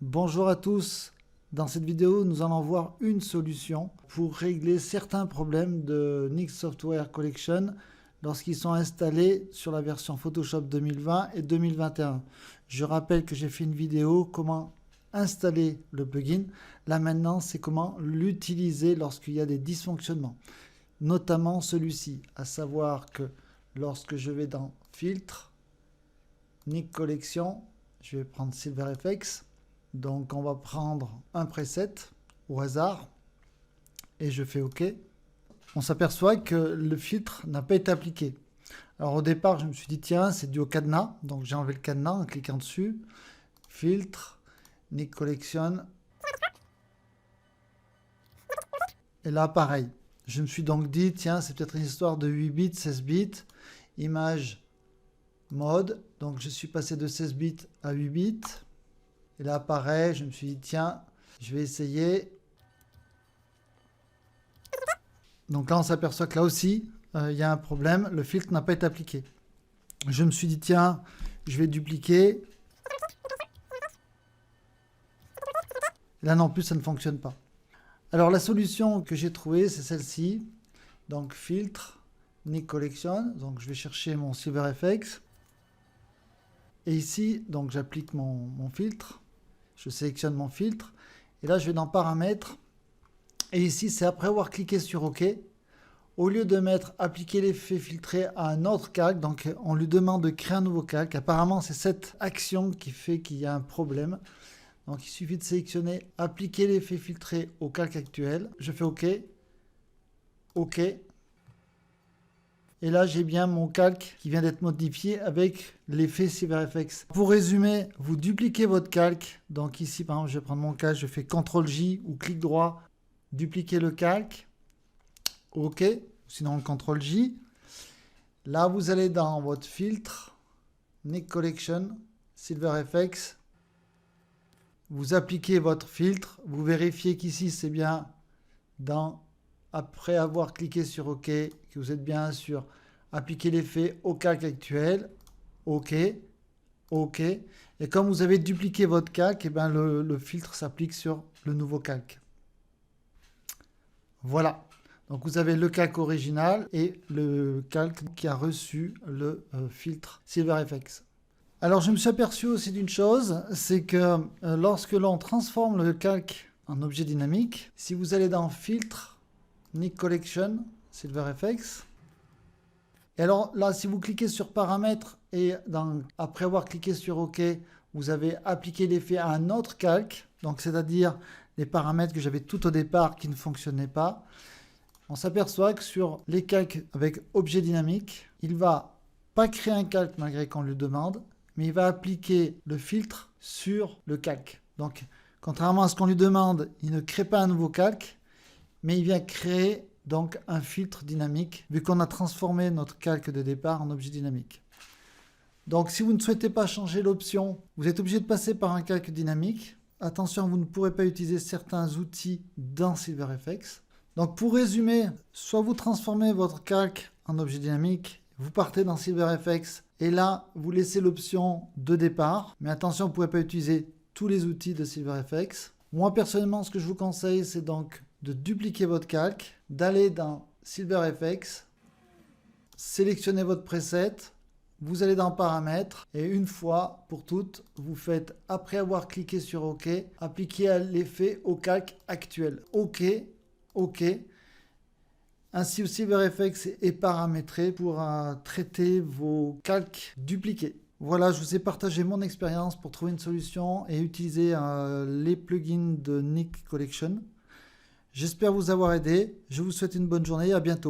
Bonjour à tous, dans cette vidéo nous allons voir une solution pour régler certains problèmes de Nik Software Collection lorsqu'ils sont installés sur la version Photoshop 2020 et 2021. Je rappelle que j'ai fait une vidéo comment installer le plugin. Là maintenant c'est comment l'utiliser lorsqu'il y a des dysfonctionnements. Notamment celui-ci, à savoir que lorsque je vais dans Filtre, Nik Collection, je vais prendre SilverFX. Donc on va prendre un preset au hasard et je fais OK. On s'aperçoit que le filtre n'a pas été appliqué. Alors au départ je me suis dit tiens c'est dû au cadenas. Donc j'ai enlevé le cadenas en cliquant dessus. Filtre, Nik Collection. Et là pareil. Je me suis donc dit tiens c'est peut-être une histoire de 8 bits, 16 bits. Image, mode. Donc je suis passé de 16 bits à 8 bits. Et là, pareil, je me suis dit, tiens, je vais essayer. Donc là, on s'aperçoit que là aussi, il y a un problème. Le filtre n'a pas été appliqué. Je me suis dit, tiens, je vais dupliquer. Là non plus, ça ne fonctionne pas. Alors, la solution que j'ai trouvée, c'est celle-ci. Donc, filtre, Nik Collection. Donc, je vais chercher mon SilverFX. Et ici, donc, j'applique mon filtre. Je sélectionne mon filtre et là je vais dans paramètres et ici c'est après avoir cliqué sur OK, au lieu de mettre appliquer l'effet filtré à un autre calque, donc on lui demande de créer un nouveau calque. Apparemment c'est cette action qui fait qu'il y a un problème. Donc il suffit de sélectionner appliquer l'effet filtré au calque actuel. Je fais OK, OK. Et là, j'ai bien mon calque qui vient d'être modifié avec l'effet SilverFX. Pour résumer, vous dupliquez votre calque. Donc ici, par exemple, je vais prendre mon calque, je fais CTRL-J ou clic droit, dupliquer le calque. OK. Sinon, CTRL-J. Là, vous allez dans votre filtre, Nik Collection, SilverFX. Vous appliquez votre filtre. Vous vérifiez qu'ici, c'est bien dans... Après avoir cliqué sur OK, que vous êtes bien sur appliquer l'effet au calque actuel, OK, OK. Et comme vous avez dupliqué votre calque, et bien le filtre s'applique sur le nouveau calque. Voilà. Donc vous avez le calque original et le calque qui a reçu le filtre SilverFX. Alors je me suis aperçu aussi d'une chose, c'est que lorsque l'on transforme le calque en objet dynamique, si vous allez dans Filtre, Nik Collection, SilverFX. Et alors là, si vous cliquez sur Paramètres et après avoir cliqué sur OK, vous avez appliqué l'effet à un autre calque, donc c'est-à-dire les paramètres que j'avais tout au départ qui ne fonctionnaient pas. On s'aperçoit que sur les calques avec objet dynamique, il ne va pas créer un calque malgré qu'on lui demande, mais il va appliquer le filtre sur le calque. Donc, contrairement à ce qu'on lui demande, il ne crée pas un nouveau calque, mais il vient créer donc un filtre dynamique vu qu'on a transformé notre calque de départ en objet dynamique. Donc si vous ne souhaitez pas changer l'option, vous êtes obligé de passer par un calque dynamique. Attention, vous ne pourrez pas utiliser certains outils dans SilverFX. Donc pour résumer, soit vous transformez votre calque en objet dynamique, vous partez dans SilverFX et là vous laissez l'option de départ. Mais attention, vous ne pourrez pas utiliser tous les outils de SilverFX. Moi personnellement, ce que je vous conseille, c'est donc de dupliquer votre calque, d'aller dans SilverFX, sélectionnez votre preset, vous allez dans Paramètres et une fois pour toutes, vous faites, après avoir cliqué sur OK, appliquer l'effet au calque actuel. OK, OK. Ainsi, SilverFX est paramétré pour traiter vos calques dupliqués. Voilà, je vous ai partagé mon expérience pour trouver une solution et utiliser les plugins de Nik Collection. J'espère vous avoir aidé. Je vous souhaite une bonne journée et à bientôt.